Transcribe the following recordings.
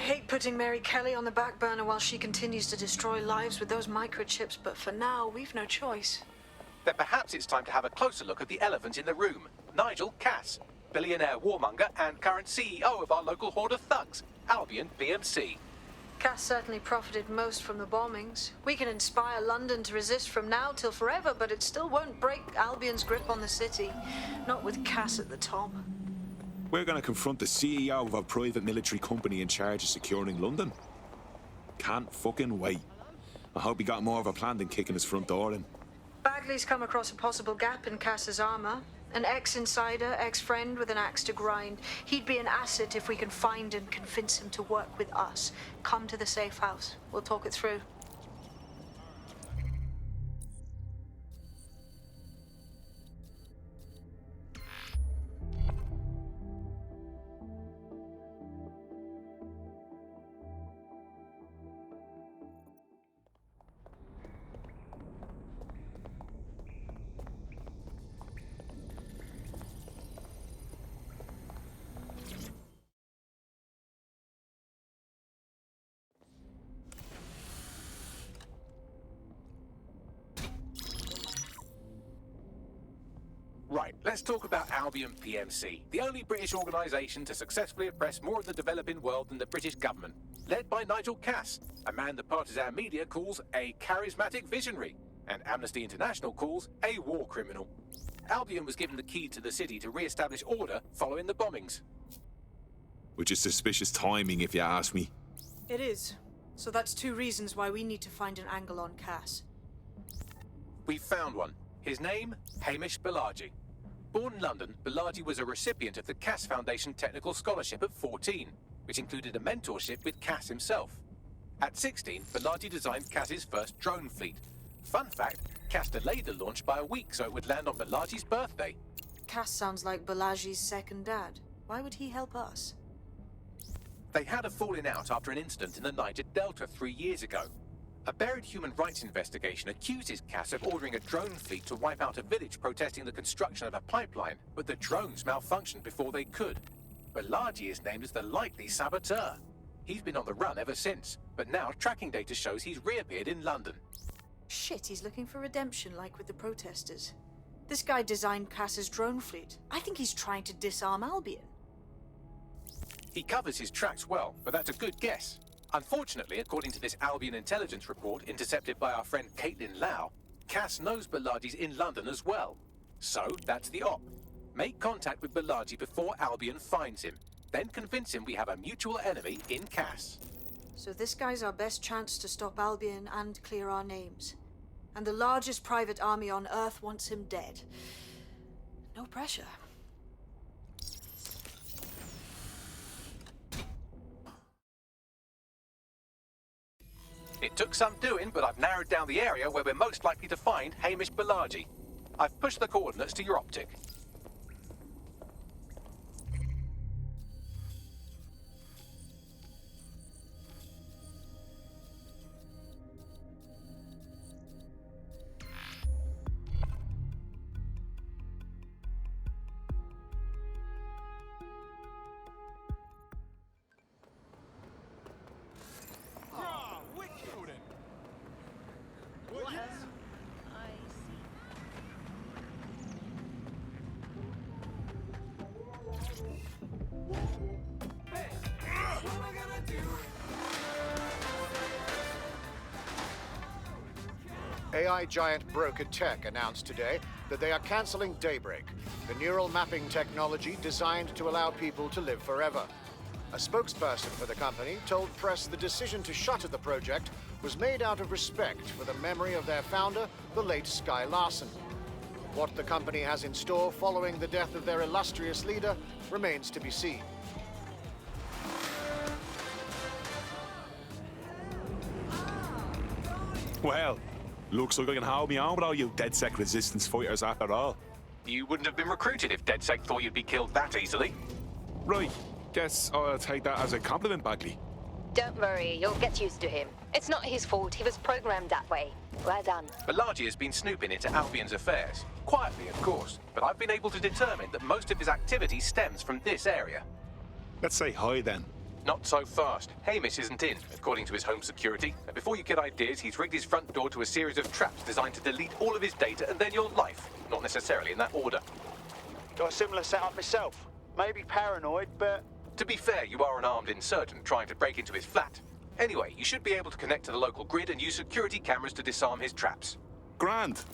hate putting Mary Kelly on the back burner while she continues to destroy lives with those microchips, but for now, we've no choice. Then perhaps it's time to have a closer look at the elephant in the room. Nigel Cass, billionaire warmonger and current CEO of our local horde of thugs, Albion PMC. Cass certainly profited most from the bombings. We can inspire London to resist from now till forever, but it still won't break Albion's grip on the city. Not with Cass at the top. We're going to confront the CEO of a private military company in charge of securing London. Can't fucking wait. I hope he got more of a plan than kicking his front door in. Bagley's come across a possible gap in Cass's armor. An ex-insider, ex-friend with an axe to grind. He'd be an asset if we can find and convince him to work with us. Come to the safe house. We'll talk it through. Right, let's talk about Albion PMC, the only British organisation to successfully oppress more of the developing world than the British government, led by Nigel Cass, a man the partisan media calls a charismatic visionary, and Amnesty International calls a war criminal. Albion was given the key to the city to re-establish order following the bombings. Which is suspicious timing, if you ask me. It is. So that's two reasons why we need to find an angle on Cass. We've found one. His name, Hamish Balaji. Born in London, Balaji was a recipient of the Cass Foundation Technical Scholarship at 14, which included a mentorship with Cass himself. At 16, Balaji designed Cass's first drone fleet. Fun fact, Cass delayed the launch by a week so it would land on Balaji's birthday. Cass sounds like Balaji's second dad. Why would he help us? They had a falling out after an incident in the Niger Delta 3 years ago. A buried human rights investigation accuses Cass of ordering a drone fleet to wipe out a village protesting the construction of a pipeline, but the drones malfunctioned before they could. Balaji is named as the likely saboteur. He's been on the run ever since, but now tracking data shows he's reappeared in London. Shit, he's looking for redemption like with the protesters. This guy designed Cass's drone fleet. I think he's trying to disarm Albion. He covers his tracks well, but that's a good guess. Unfortunately, according to this Albion intelligence report intercepted by our friend Caitlin Lau, Cass knows Balaji's in London as well. So, that's the op. Make contact with Balaji before Albion finds him. Then convince him we have a mutual enemy in Cass. So this guy's our best chance to stop Albion and clear our names. And the largest private army on Earth wants him dead. No pressure. It took some doing, but I've narrowed down the area where we're most likely to find Hamish Balaji. I've pushed the coordinates to your optic. AI giant Broker Tech announced today that they are cancelling Daybreak, the neural mapping technology designed to allow people to live forever. A spokesperson for the company told press the decision to shutter the project was made out of respect for the memory of their founder, the late Sky Larson. What the company has in store following the death of their illustrious leader remains to be seen. Well, looks like I can hold me on with all you DedSec resistance fighters after all. You wouldn't have been recruited if DedSec thought you'd be killed that easily. Right, guess I'll take that as a compliment, Bagley. Don't worry, you'll get used to him. It's not his fault, he was programmed that way. Well done. Balaji has been snooping into Albion's affairs. Quietly, of course, but I've been able to determine that most of his activity stems from this area. Let's say hi then. Not so fast. Hamish isn't in, according to his home security. And before you get ideas, he's rigged his front door to a series of traps designed to delete all of his data and then your life. Not necessarily in that order. Got a similar setup myself. Maybe paranoid, but... To be fair, you are an armed insurgent trying to break into his flat. Anyway, you should be able to connect to the local grid and use security cameras to disarm his traps. Grand.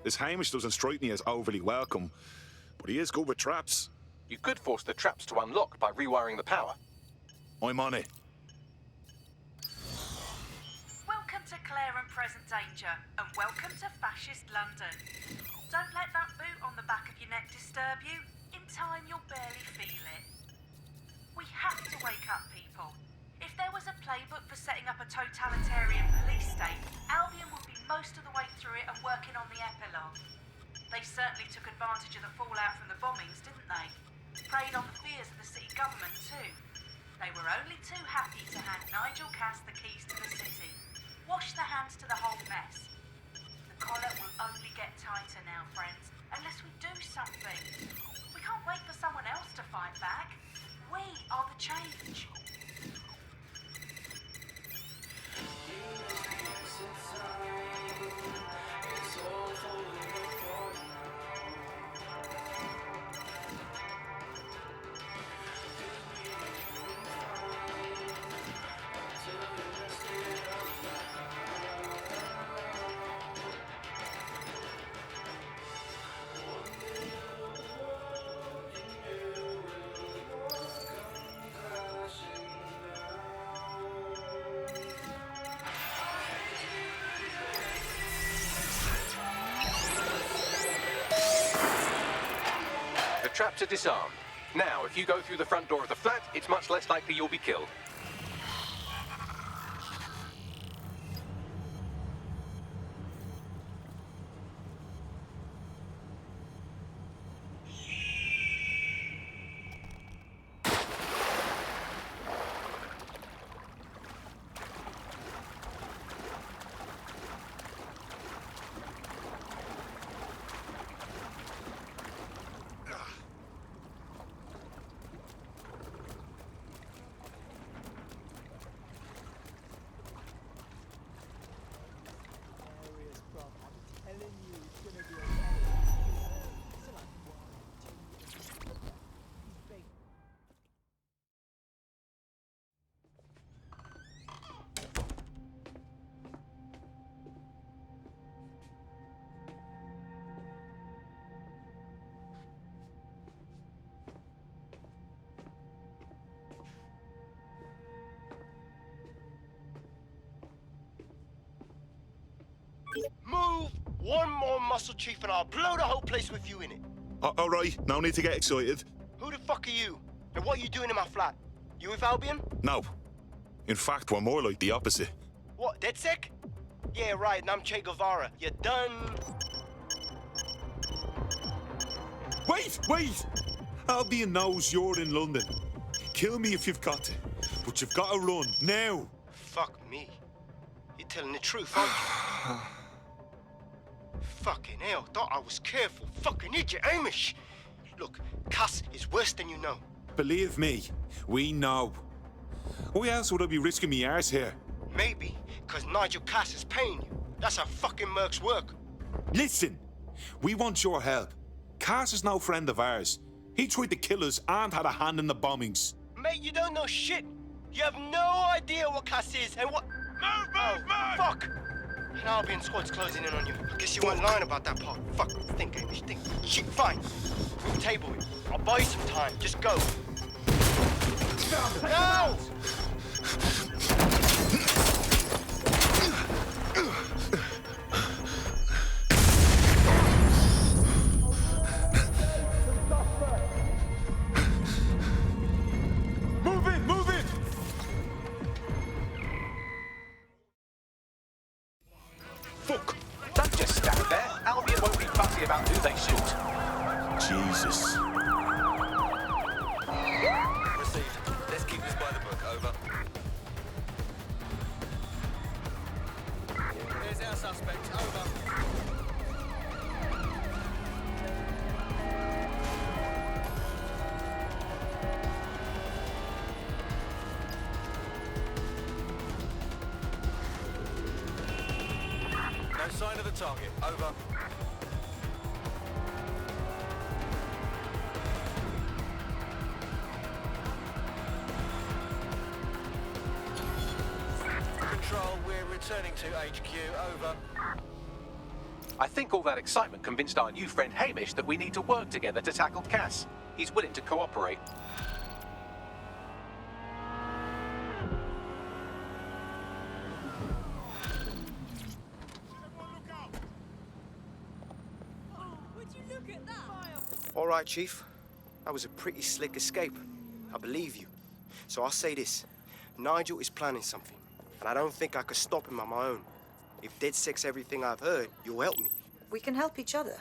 This Hamish doesn't strike me as overly welcome, but he is good with traps. You could force the traps to unlock by rewiring the power. I'm on it. Welcome to Clare and Present Danger, and welcome to fascist London. Don't let that boot on the back of your neck disturb you. In time, you'll barely feel it. We have to wake up, people. If there was a playbook for setting up a totalitarian police state, Albion would be most of the way through it and working on the epilogue. They certainly took advantage of the fallout from the bombings, didn't they? Preyed on the fears of the city government, too. They were only too happy to hand Nigel Cass the keys to the city. Wash their hands to the whole mess. The collar will only get tighter now, friends, unless we do something. We can't wait for someone else to fight back. We are the change. The traps are disarmed. Now, if you go through the front door of the flat, it's much less likely you'll be killed. Move one more muscle, Chief, and I'll blow the whole place with you in it. All right, no need to get excited. Who the fuck are you? And what are you doing in my flat? You with Albion? No. In fact, we're more like the opposite. What, DedSec? Yeah, right, and I'm Che Guevara. You done? Wait! Albion knows you're in London. Kill me if you've got to, but you've got to run, now. Fuck me. You're telling the truth, aren't you? Fucking hell, thought I was careful. Fucking idiot, Hamish. Look, Cass is worse than you know. Believe me, we know. Why else would I be risking me arse here? Maybe, because Nigel Cass is paying you. That's how fucking mercs work. Listen, we want your help. Cass is no friend of ours. He tried to kill us and had a hand in the bombings. Mate, you don't know shit. You have no idea what Cass is and what... Move! Fuck! An Albion squad's closing in on you. I guess you weren't lying about that part. Fuck, think, Hamish, think. Shit, fine. We'll table it. I'll buy you some time. Just go. No! Move it! Fuck! Don't just stand there. Albion won't be fussy about who they shoot. Jesus. Received. Let's keep this by the book. Over. There's our suspect. Over. No sign of the target. Over. Control, we're returning to HQ. Over. I think all that excitement convinced our new friend Hamish that we need to work together to tackle Cass. He's willing to cooperate. All right, Chief. That was a pretty slick escape. I believe you. So I'll say this. Nigel is planning something, and I don't think I could stop him on my own. If DedSec's everything I've heard, you'll help me. We can help each other.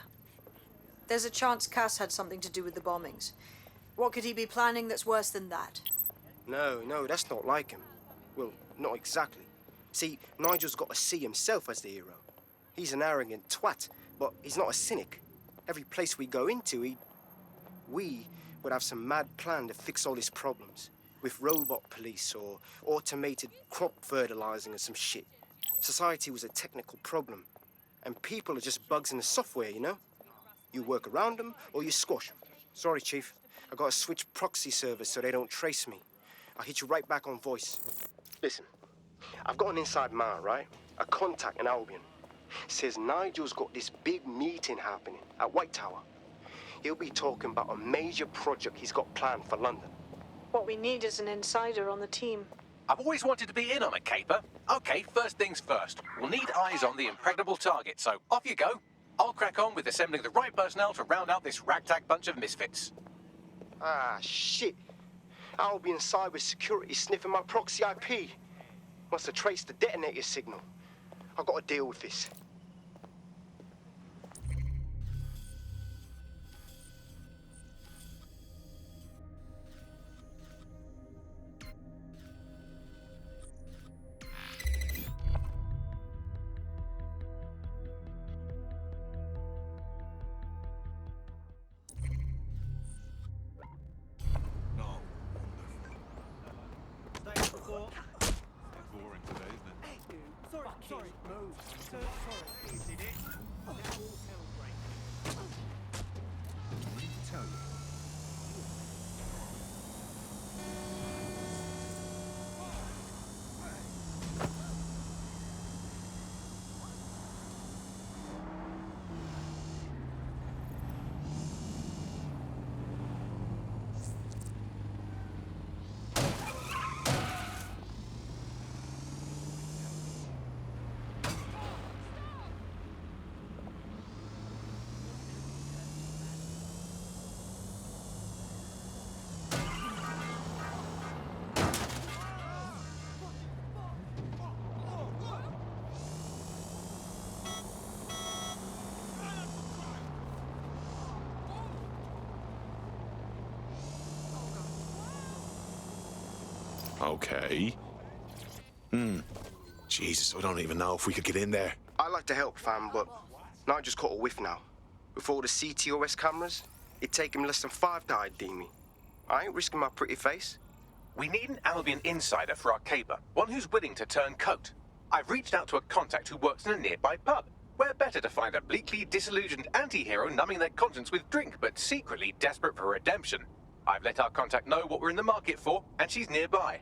There's a chance Cass had something to do with the bombings. What could he be planning that's worse than that? No, that's not like him. Well, not exactly. See, Nigel's got to see himself as the hero. He's an arrogant twat, but he's not a cynic. Every place we go into, we would have some mad plan to fix all his problems. With robot police or automated crop fertilizing or some shit. Society was a technical problem. And people are just bugs in the software, you know? You work around them or you squash them. Sorry, Chief. I gotta switch proxy servers so they don't trace me. I'll hit you right back on voice. Listen, I've got an inside man, right? A contact in Albion. Says Nigel's got this big meeting happening at White Tower. He'll be talking about a major project he's got planned for London. What we need is an insider on the team. I've always wanted to be in on a caper. Okay, first things first. We'll need eyes on the impregnable target, so off you go. I'll crack on with assembling the right personnel to round out this ragtag bunch of misfits. Ah, shit. Albion cybersecurity sniffing my proxy IP. Must have traced the detonator signal. I've got to deal with this. Okay. Jesus, I don't even know if we could get in there. I'd like to help, fam, but Nigel's caught a whiff now. With all the CTOS cameras, it'd take him less than 5 to ID me. I ain't risking my pretty face. We need an Albion insider for our caper, one who's willing to turn coat. I've reached out to a contact who works in a nearby pub. Where better to find a bleakly disillusioned anti-hero numbing their conscience with drink, but secretly desperate for redemption? I've let our contact know what we're in the market for, and she's nearby.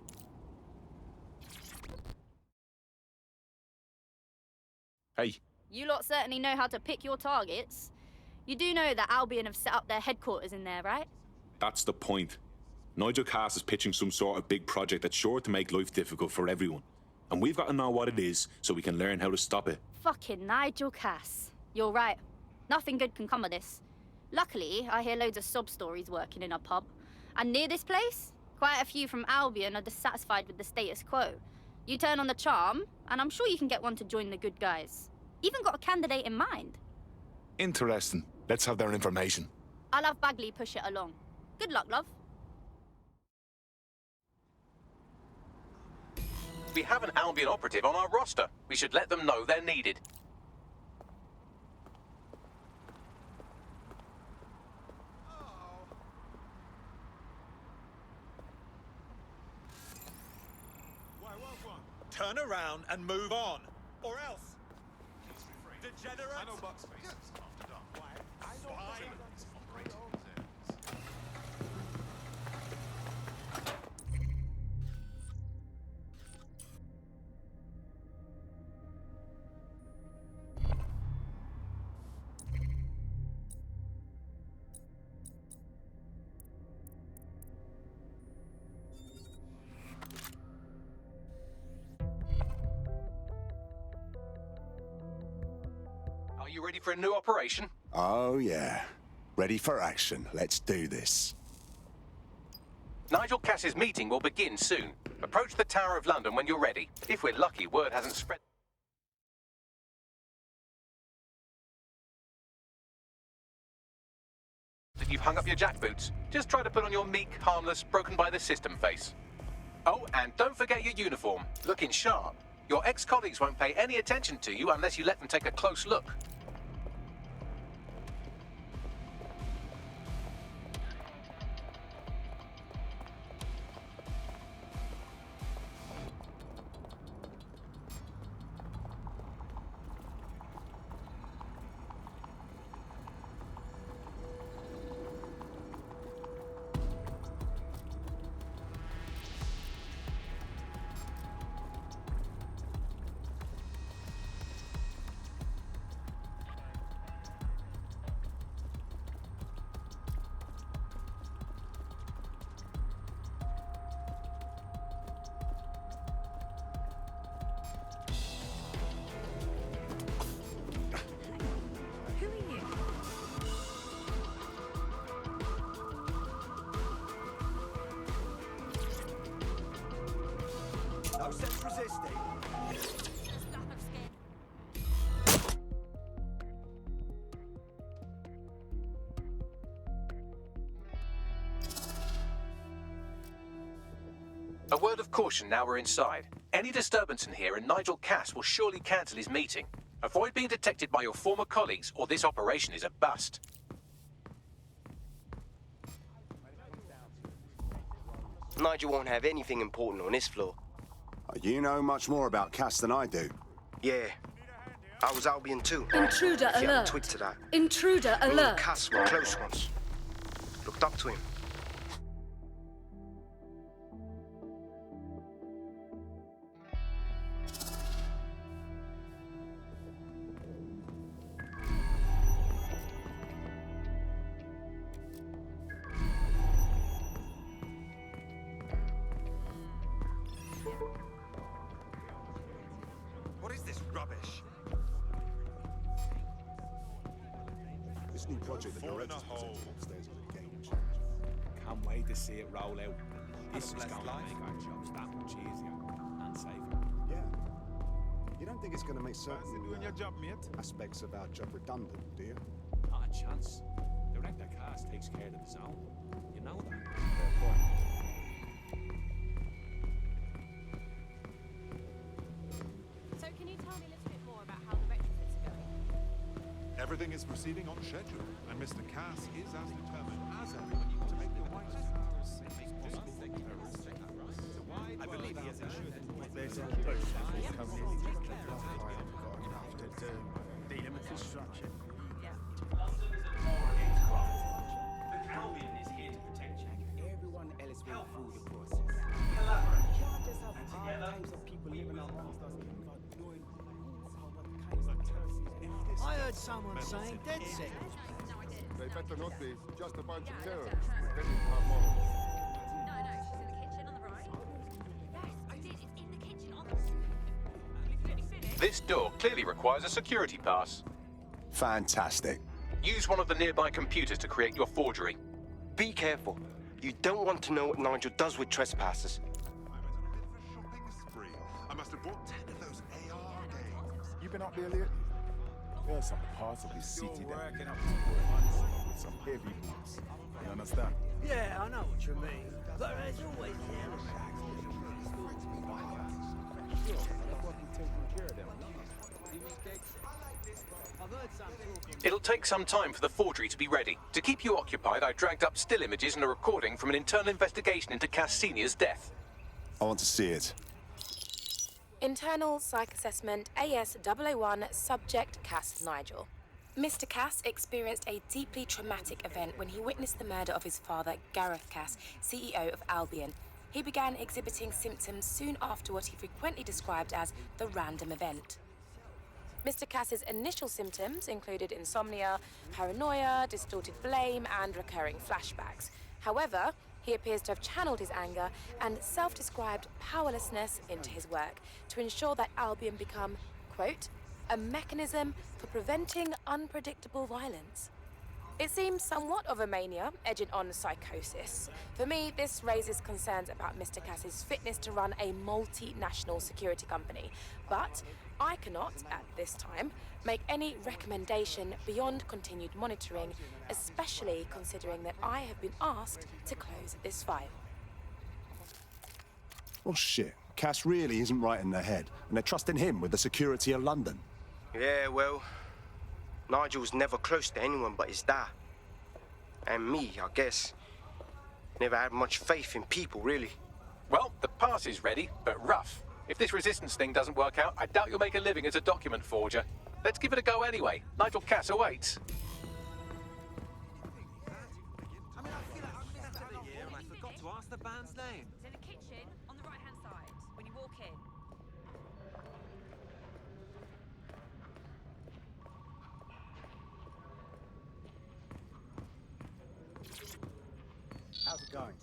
Hey, You lot certainly know how to pick your targets. You do know that Albion have set up their headquarters in there, right? that's the point. Nigel Cass is pitching some sort of big project that's sure to make life difficult for everyone. And we've got to know what it is so we can learn how to stop it. Fucking Nigel Cass. You're right. Nothing good can come of this. Luckily, I hear loads of sob stories working in a pub. And near this place, quite a few from Albion are dissatisfied with the status quo. You turn on the charm, and I'm sure you can get one to join the good guys. Even got a candidate in mind. Interesting. Let's have their information. I'll have Bagley push it along. Good luck, love. We have an Albion operative on our roster. We should let them know they're needed. Turn around and move on, or else. Degenerate. I know Buck's face. Are you ready for a new operation? Oh, yeah. Ready for action. Let's do this. Nigel Cass's meeting will begin soon. Approach the Tower of London when you're ready. If we're lucky, word hasn't spread. That you've hung up your jackboots. Just try to put on your meek, harmless, broken by the system face. Oh, and don't forget your uniform. Looking sharp. Your ex-colleagues won't pay any attention to you unless you let them take a close look. No sense resisting. A word of caution now we're inside. Any disturbance in here and Nigel Cass will surely cancel his meeting. Avoid being detected by your former colleagues or this operation is a bust. Nigel won't have anything important on this floor. You know much more about Cass than I do. Yeah. I was Albion too. Intruder If you haven't alert. twigged to that. Intruder Me and alert. Cass were close once. Looked up to him. What is this rubbish? This new project that Fall in a director's hole. presenting upstairs is a game changer. Can't wait to see it roll out. This is blessed going to life. make our jobs that much easier and safer. Yeah. You don't think it's going to make certain Fancy doing your job, mate? aspects of our job redundant, do you? Not a chance. Director Cass takes care of the zone. You know that. Fair point. So can you tell me a little bit more about how the retrofits are going? Everything is proceeding on schedule, and Mr. Cass is as determined as ever to make the right I believe he has ensured that there's a Everyone else went through the process. We can't just have all kinds of people living amongst us without knowing what kinds of terrorists. I heard someone saying dead seconds. They better not be. Just a bunch of terrorists defending our models. No, she's in the kitchen on the right. Yes, I did. It's in the kitchen on the... This door clearly requires a security pass. Fantastic. Use one of the nearby computers to create your forgery. Be careful. You don't want to know what Nigel does with trespassers. Spree. I must have bought 10 of those AR games. You been up there lately? There's some parts of this city that working up with some heavy boots. You understand? Yeah, I know what you mean. But there's always the enemy. It'll take some time for the forgery to be ready. To keep you occupied, I dragged up still images and a recording from an internal investigation into Cass Senior's death. I want to see it. Internal Psych Assessment AS001 Subject Cass Nigel. Mr. Cass experienced a deeply traumatic event when he witnessed the murder of his father, Gareth Cass, CEO of Albion. He began exhibiting symptoms soon after what he frequently described as the random event. Mr. Cass's initial symptoms included insomnia, paranoia, distorted blame, and recurring flashbacks. However, he appears to have channeled his anger and self-described powerlessness into his work to ensure that Albion become, quote, a mechanism for preventing unpredictable violence. It seems somewhat of a mania, edging on psychosis. For me, this raises concerns about Mr. Cass's fitness to run a multinational security company. But I cannot, at this time, make any recommendation beyond continued monitoring, especially considering that I have been asked to close this file. Well, shit. Cass really isn't right in the head, and they're trusting him with the security of London. Yeah, well, Nigel's never close to anyone but his dad. And me, I guess. Never had much faith in people, really. Well, the pass is ready, but rough. If this resistance thing doesn't work out, I doubt you'll make a living as a document forger. Let's give it a go anyway. Nigel Cass awaits. I forgot to ask the band's name. It's in the kitchen on the right-hand side when you walk in. How's it going?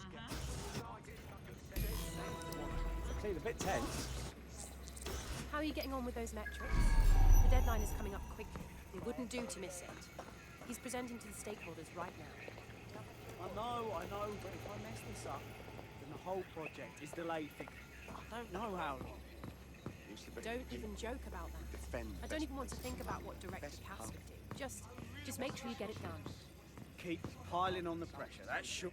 It's a bit tense. How are you getting on with those metrics? The deadline is coming up quickly. It wouldn't do to miss it. He's presenting to the stakeholders right now. I know, but if I mess this up, then the whole project is delayed for I don't know how long. Don't even joke about that. I don't even want to think about what Director Cass would do. Just make sure you get it done. Keep piling on the pressure. That should...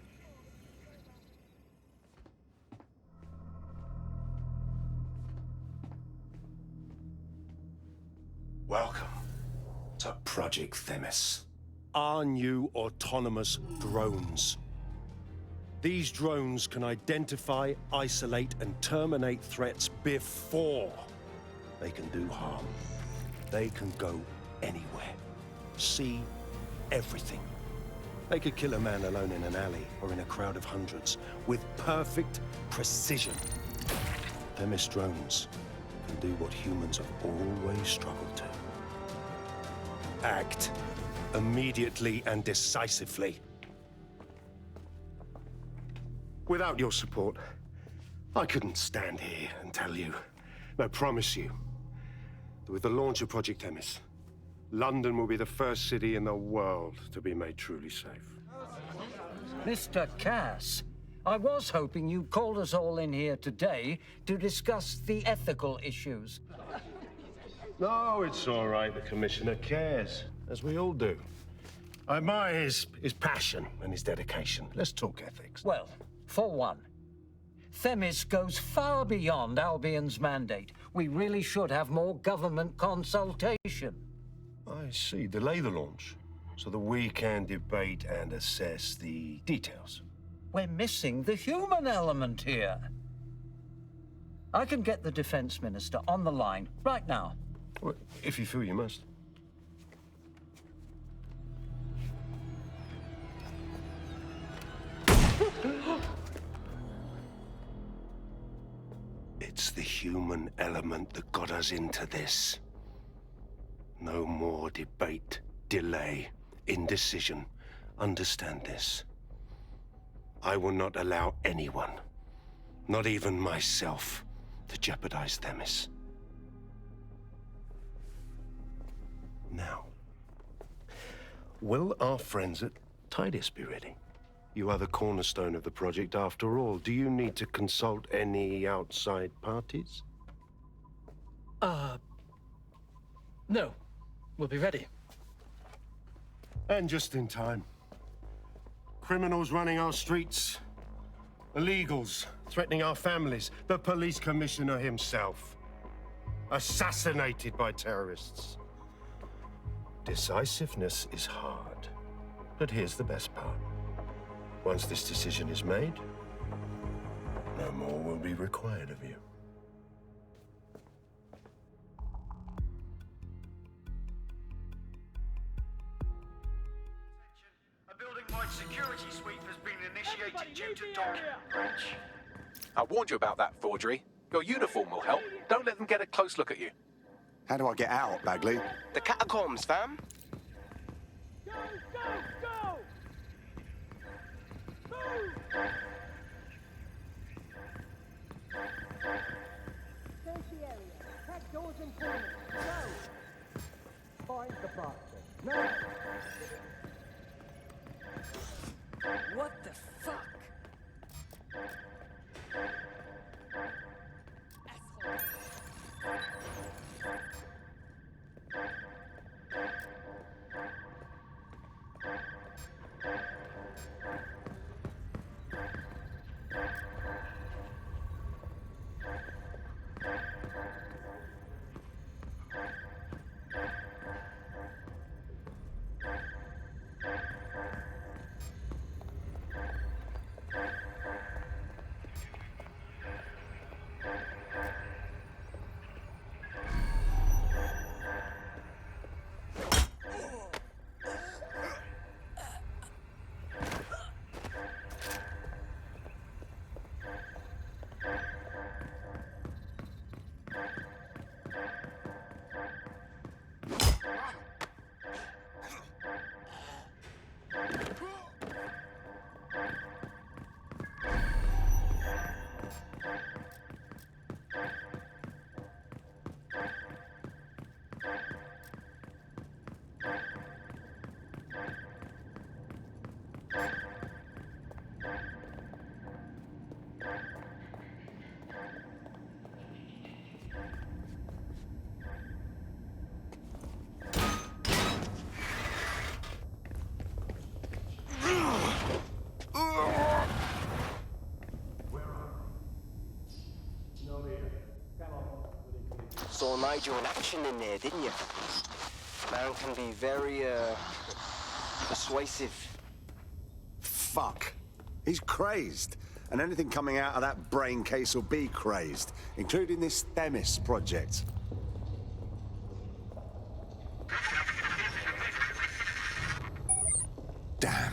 Welcome to Project Themis. Our new autonomous drones. These drones can identify, isolate, and terminate threats before they can do harm. They can go anywhere, see everything. They could kill a man alone in an alley or in a crowd of hundreds with perfect precision. Themis drones can do what humans have always struggled to. Act immediately and decisively. Without your support, I couldn't stand here and tell you, I promise you, that with the launch of Project Themis, London will be the first city in the world to be made truly safe. Mr. Cass, I was hoping you called us all in here today to discuss the ethical issues. No, it's all right. The Commissioner cares, as we all do. I admire his passion and his dedication. Let's talk ethics. Well, for one, Themis goes far beyond Albion's mandate. We really should have more government consultation. I see. Delay the launch so that we can debate and assess the details. We're missing the human element here. I can get the Defense Minister on the line right now. Well, if you feel you must. It's the human element that got us into this. No more debate, delay, indecision. Understand this. I will not allow anyone, not even myself, to jeopardize Themis. Now, will our friends at Titus be ready? You are the cornerstone of the project after all. Do you need to consult any outside parties? No. We'll be ready. And just in time. Criminals running our streets. Illegals threatening our families. The police commissioner himself. Assassinated by terrorists. Decisiveness is hard. But here's the best part. Once this decision is made, no more will be required of you. A building-wide security sweep has been initiated due to document breach. I warned you about that forgery. Your uniform will help. Don't let them get a close look at you. How do I get out, Bagley? The catacombs, fam. Go, go, go! Move! Search the area. Check doors and corners. Go! Find the bastard. No! What the fuck? Saw Nigel in action in there, didn't you? Man can be very, persuasive. Fuck. He's crazed. And anything coming out of that brain case will be crazed, including this Themis project. Damn.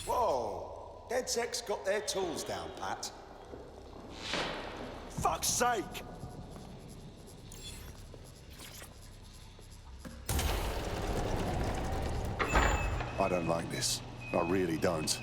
Whoa! DedSec's got their tools down, Pat. Fuck's sake! I don't like this. I really don't.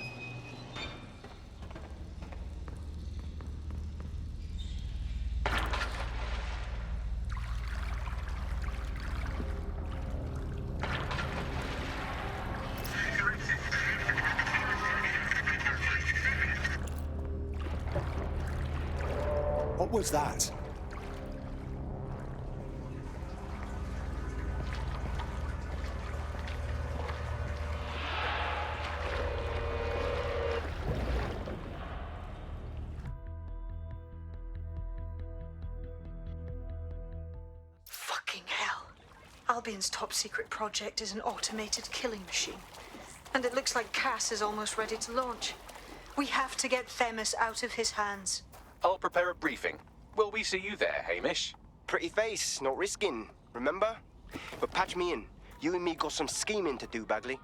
What was that? Fucking hell. Albion's top secret project is an automated killing machine. And it looks like Cass is almost ready to launch. We have to get Themis out of his hands. I'll prepare a briefing. Will we see you there, Hamish? Pretty face, not risking, remember? But patch me in. You and me got some scheming to do, Bagley.